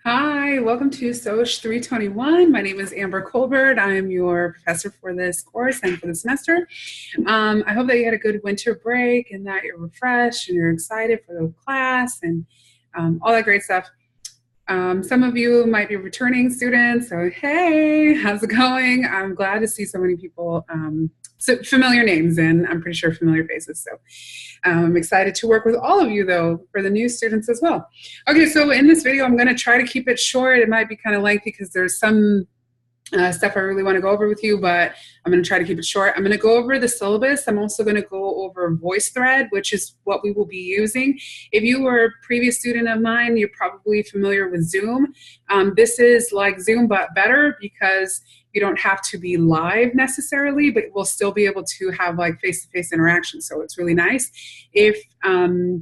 Hi, welcome to SOC 321. My name is Amber Colbert. I am your professor for this course and for the semester. I hope that you had a good winter break and that you're refreshed and you're excited for the class and all that great stuff. Some of you might be returning students, so hey, how's it going? I'm glad to see so many people, familiar names, and I'm pretty sure familiar faces. So I'm excited to work with all of you, though, for the new students as well. Okay, so in this video, I'm going to try to keep it short. It might be kind of lengthy because there's some stuff I really want to go over with you, but I'm going to try to keep it short. I'm going to go over the syllabus. I'm also going to go over VoiceThread, which is what we will be using. If you were a previous student of mine, you're probably familiar with Zoom. This is like Zoom, but better because you don't have to be live necessarily, but we'll still be able to have like face-to-face interaction. So it's really nice. If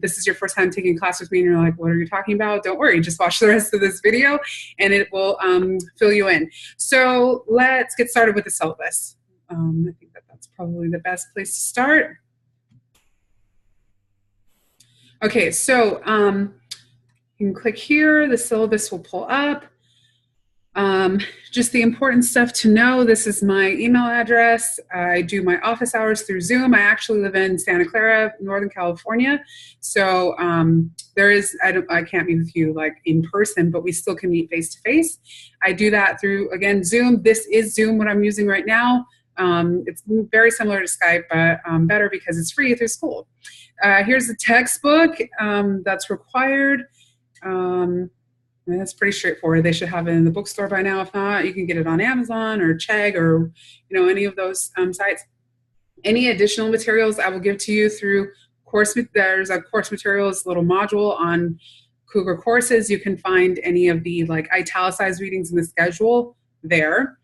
this is your first time taking class with me and you're like, what are you talking about? Don't worry, just watch the rest of this video and it will fill you in. So let's get started with the syllabus. I think that's probably the best place to start. Okay, so you can click here, the syllabus will pull up. Just the important stuff to know, this is my email address. I do my office hours through Zoom. I actually live in Santa Clara, Northern California. So I can't meet with you like in person, but we still can meet face to face. I do that through, again, Zoom. This is Zoom, what I'm using right now. It's very similar to Skype, but better because it's free through school. Here's the textbook that's required. That's pretty straightforward. They should have it in the bookstore by now. If not, you can get it on Amazon or Chegg or any of those sites. Any additional materials I will give to you through course. There's a course materials little module on Cougar Courses. You can find any of the like italicized readings in the schedule there.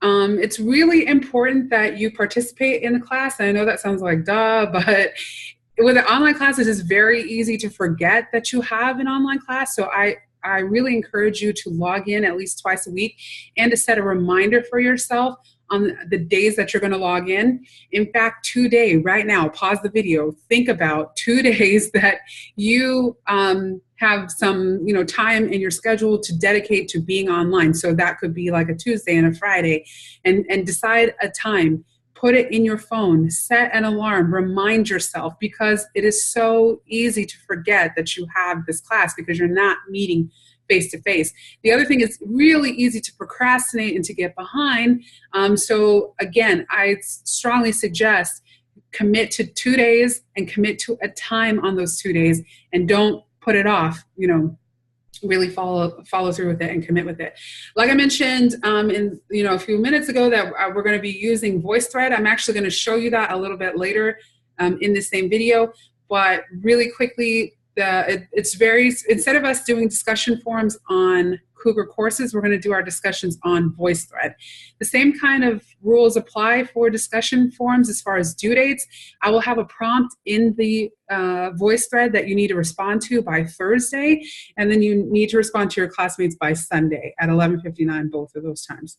It's really important that you participate in the class. And I know that sounds like duh, but with an online class, it is very easy to forget that you have an online class. So I really encourage you to log in at least twice a week and to set a reminder for yourself on the days that you're going to log in. In fact, today, right now, pause the video, think about 2 days that you have some time in your schedule to dedicate to being online. So that could be like a Tuesday and a Friday, and decide a time. Put it in your phone, set an alarm, remind yourself, because it is so easy to forget that you have this class because you're not meeting face to face. The other thing is really easy to procrastinate and to get behind. So again, I strongly suggest commit to 2 days and commit to a time on those 2 days and don't put it off, really follow through with it and commit with it. Like I mentioned a few minutes ago that we're going to be using VoiceThread. I'm actually going to show you that a little bit later in the same video, but really quickly, instead of us doing discussion forums on Cougar Courses, we're going to do our discussions on VoiceThread. The same kind of rules apply for discussion forums as far as due dates. I will have a prompt in the VoiceThread that you need to respond to by Thursday, and then you need to respond to your classmates by Sunday at 11:59, both of those times.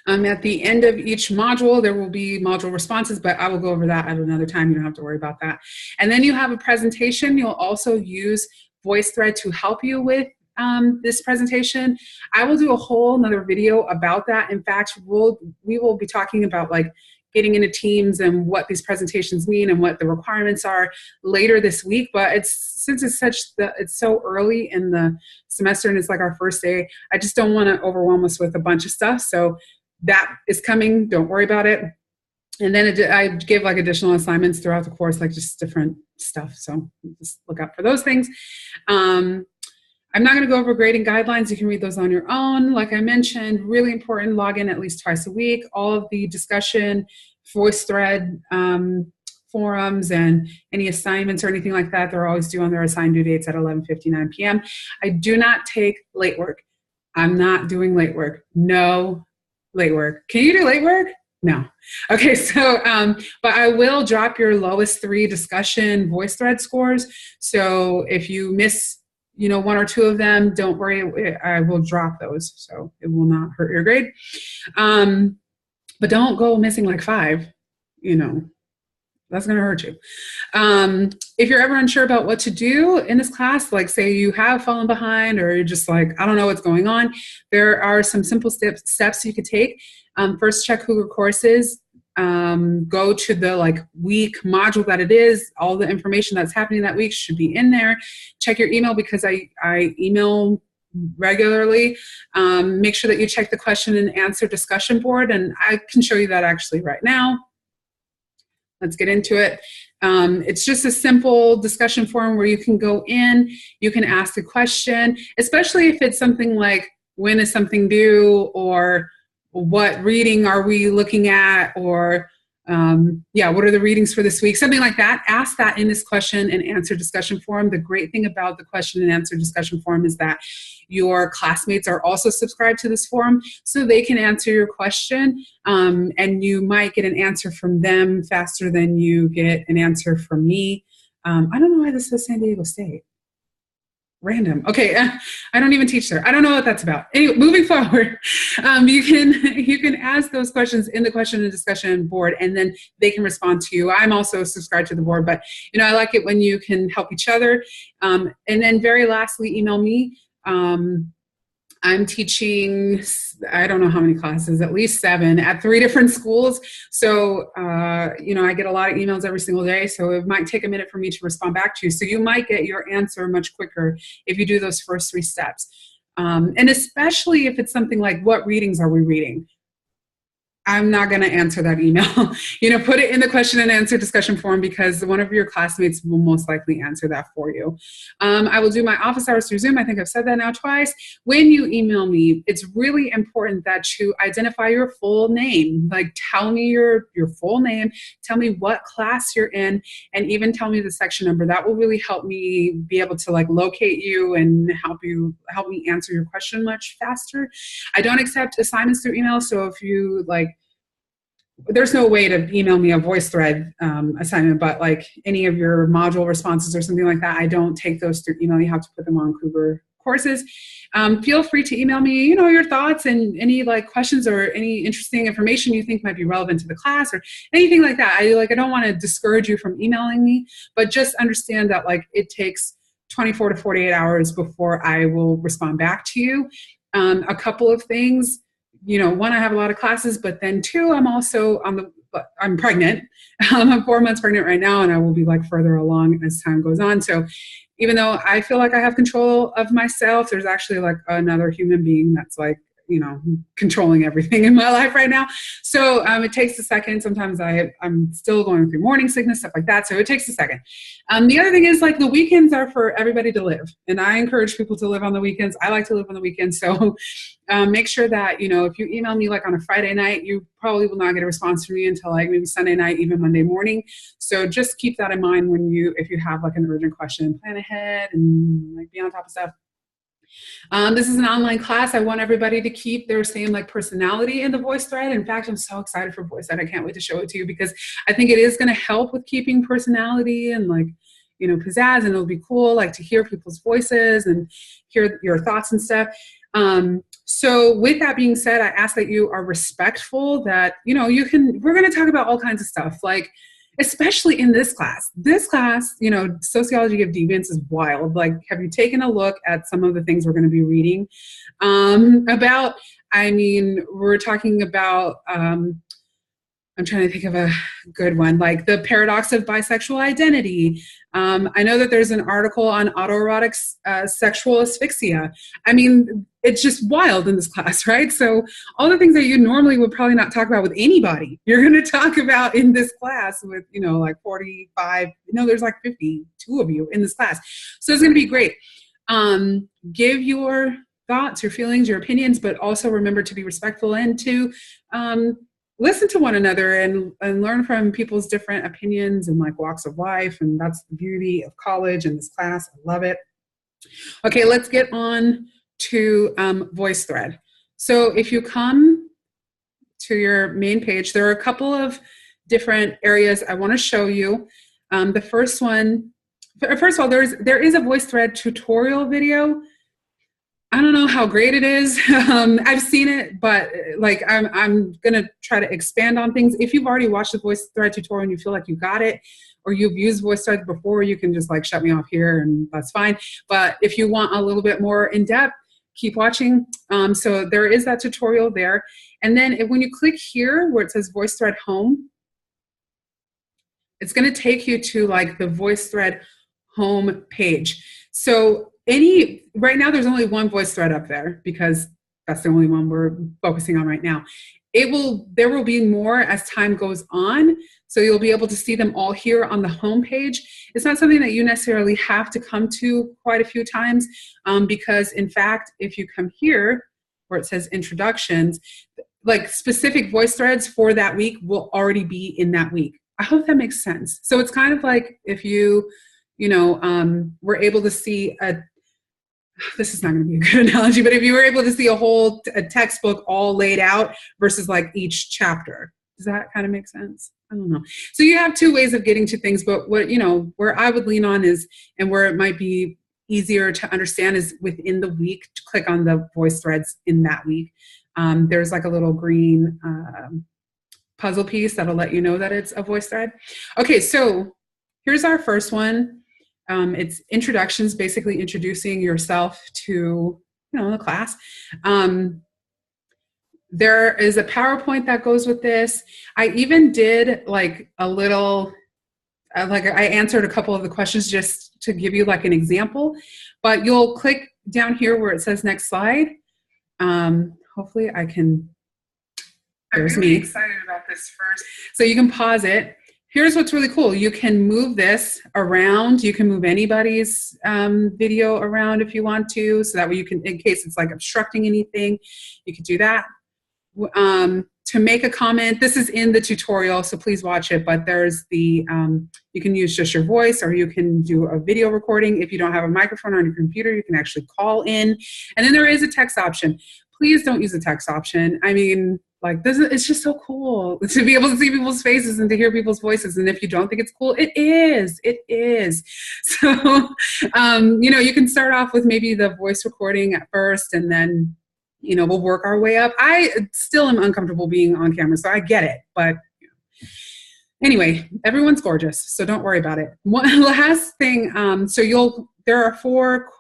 At the end of each module, there will be module responses, but I will go over that at another time. You don't have to worry about that. And then you have a presentation. You'll also use VoiceThread to help you with this presentation. I will do a whole nother video about that. In fact, we will be talking about like getting into teams and what these presentations mean and what the requirements are later this week. But since it's so early in the semester and it's like our first day, I just don't want to overwhelm us with a bunch of stuff. So that is coming. Don't worry about it. And then I give like additional assignments throughout the course, like just different stuff. So just look out for those things. I'm not going to go over grading guidelines. You can read those on your own. Like I mentioned, really important, log in at least twice a week. All of the discussion, VoiceThread forums, and any assignments or anything like that, they're always due on their assigned due dates at 11:59 p.m. I do not take late work. I'm not doing late work. No late work. Can you do late work? No. Okay, so, but I will drop your lowest 3 discussion VoiceThread scores. So if you miss one or 2 of them, don't worry, I will drop those. So it will not hurt your grade. But don't go missing like 5, That's going to hurt you. If you're ever unsure about what to do in this class, like say you have fallen behind or you're just like, I don't know what's going on, there are some simple steps you could take. First, check who your course is. Go to the like week module that it is. All the information that's happening that week should be in there. Check your email because I email regularly. Make sure that you check the question and answer discussion board, and I can show you that actually right now. Let's get into it. It's just a simple discussion forum where you can go in, you can ask a question, especially if it's something like, when is something due, or what reading are we looking at, or what are the readings for this week? Something like that. Ask that in this question and answer discussion forum. The great thing about the question and answer discussion forum is that your classmates are also subscribed to this forum, so they can answer your question, and you might get an answer from them faster than you get an answer from me. I don't know why this says San Diego State. Random. Okay, I don't even teach there. I don't know what that's about. Anyway, moving forward, you can ask those questions in the question and discussion board, and then they can respond to you. I'm also subscribed to the board, but I like it when you can help each other. And then very lastly, email me. I'm teaching, I don't know how many classes, at least 7 at 3 different schools. So, I get a lot of emails every single day. So it might take a minute for me to respond back to you. So you might get your answer much quicker if you do those first 3 steps. And especially if it's something like, what readings are we reading? I'm not going to answer that email. Put it in the question and answer discussion forum, because one of your classmates will most likely answer that for you. I will do my office hours through Zoom. I think I've said that now twice. When you email me, it's really important that you identify your full name. Like, tell me your full name, tell me what class you're in, and even tell me the section number. That will really help me be able to like locate you and help me answer your question much faster. I don't accept assignments through email. So if you there's no way to email me a VoiceThread assignment, but like any of your module responses or something like that, I don't take those through email. You have to put them on Cougar Courses. Feel free to email me, your thoughts and any like questions or any interesting information you think might be relevant to the class or anything like that. I don't want to discourage you from emailing me, but just understand that like it takes 24 to 48 hours before I will respond back to you. A couple of things. 1, I have a lot of classes, but then 2, I'm pregnant. I'm 4 months pregnant right now, and I will be like further along as time goes on. So even though I feel like I have control of myself, there's actually like another human being that's like, controlling everything in my life right now. So it takes a second. Sometimes I'm still going through morning sickness, stuff like that. So it takes a second. The other thing is like the weekends are for everybody to live. And I encourage people to live on the weekends. I like to live on the weekends. So make sure that, if you email me like on a Friday night, you probably will not get a response from me until like maybe Sunday night, even Monday morning. So just keep that in mind if you have like an urgent question, plan ahead and like be on top of stuff. This is an online class. I want everybody to keep their same like personality in the VoiceThread. In fact, I'm so excited for VoiceThread. I can't wait to show it to you because I think it is going to help with keeping personality and like, pizzazz, and it'll be cool like to hear people's voices and hear your thoughts and stuff. So with that being said, I ask that you are respectful, that, we're going to talk about all kinds of stuff, like, especially in this class. This class, sociology of deviance is wild. Like, have you taken a look at some of the things we're going to be reading about? We're talking about, I'm trying to think of a good one, like the paradox of bisexual identity. I know that there's an article on autoerotic sexual asphyxia. It's just wild in this class, right? So all the things that you normally would probably not talk about with anybody, you're going to talk about in this class with, like 45, there's like 52 of you in this class. So it's going to be great. Give your thoughts, your feelings, your opinions, but also remember to be respectful and to listen to one another and learn from people's different opinions and like walks of life. And that's the beauty of college and this class. I love it. Okay, let's get on to VoiceThread. So if you come to your main page, there are a couple of different areas I want to show you. The first one, first of all, there is a VoiceThread tutorial video. I don't know how great it is. I've seen it, but like I'm gonna try to expand on things. If you've already watched the VoiceThread tutorial and you feel like you got it, or you've used VoiceThread before, you can just like shut me off here, and that's fine. But if you want a little bit more in depth, keep watching. So there is that tutorial there, and then when you click here where it says VoiceThread Home, it's going to take you to like the VoiceThread home page. So right now there's only one VoiceThread up there because that's the only one we're focusing on right now. There will be more as time goes on. So you'll be able to see them all here on the home page. It's not something that you necessarily have to come to quite a few times because in fact, if you come here where it says introductions, like specific voice threads for that week will already be in that week. I hope that makes sense. So it's kind of like if you were able to see this is not going to be a good analogy, but if you were able to see a textbook all laid out versus like each chapter, does that kind of make sense? I don't know. So you have two ways of getting to things, but where I would lean on is, and where it might be easier to understand is within the week to click on the voice threads in that week. There's like a little green puzzle piece that'll let you know that it's a voice thread. Okay, so here's our first one. It's introductions, basically introducing yourself to the class. There is a PowerPoint that goes with this. I even did like a little, like I answered a couple of the questions just to give you like an example, but you'll click down here where it says next slide. Hopefully I can. There's me. I'm excited about this first. So you can pause it. Here's what's really cool. You can move this around. You can move anybody's video around if you want to. So that way you can, in case it's like obstructing anything, you could do that. To make a comment, this is in the tutorial, so please watch it, but there's the, you can use just your voice, or you can do a video recording. If you don't have a microphone on your computer, you can actually call in. And then there is a text option. Please don't use the text option. I mean, like it's just so cool to be able to see people's faces and to hear people's voices. And if you don't think it's cool, it is. So, you can start off with maybe the voice recording at first, and then, we'll work our way up. I still am uncomfortable being on camera, so I get it. But anyway, everyone's gorgeous, so don't worry about it. One last thing, there are 4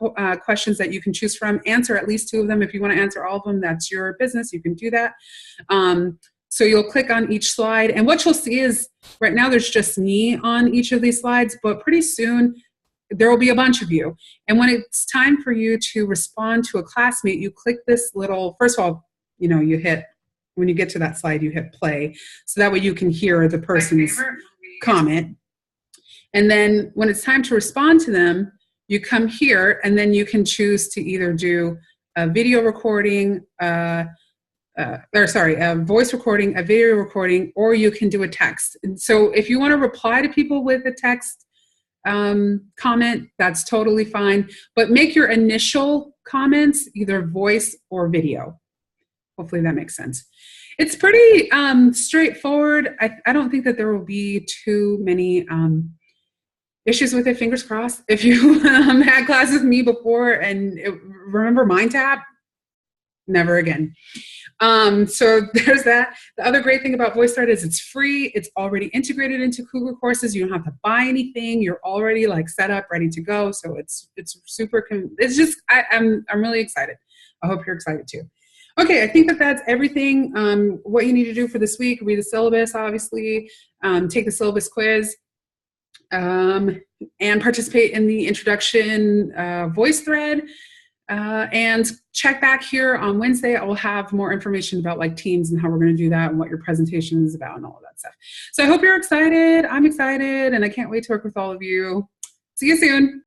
questions that you can choose from. Answer at least 2 of them. If you want to answer all of them, that's your business. You can do that. So you'll click on each slide, and what you'll see is right now there's just me on each of these slides, but pretty soon there will be a bunch of you. And when it's time for you to respond to a classmate, you click this little, first of all, you hit, when you get to that slide, you hit play. So that way you can hear the person's comment. And then when it's time to respond to them, you come here, and then you can choose to either do a video recording, a voice recording, a video recording, or you can do a text. And so if you want to reply to people with a text comment, that's totally fine. But make your initial comments either voice or video. Hopefully that makes sense. It's pretty straightforward. I don't think that there will be too many issues with it, fingers crossed. If you had class with me before and remember MindTap, never again. So there's that. The other great thing about VoiceThread is it's free. It's already integrated into Cougar courses. You don't have to buy anything. You're already like set up, ready to go. So it's super. It's just I'm really excited. I hope you're excited too. Okay, I think that's everything. What you need to do for this week: read the syllabus, obviously, take the syllabus quiz, and participate in the introduction voice thread. And check back here on Wednesday. I will have more information about like teams and how we're going to do that and what your presentation is about and all of that stuff. So I hope you're excited. I'm excited, and I can't wait to work with all of you. See you soon.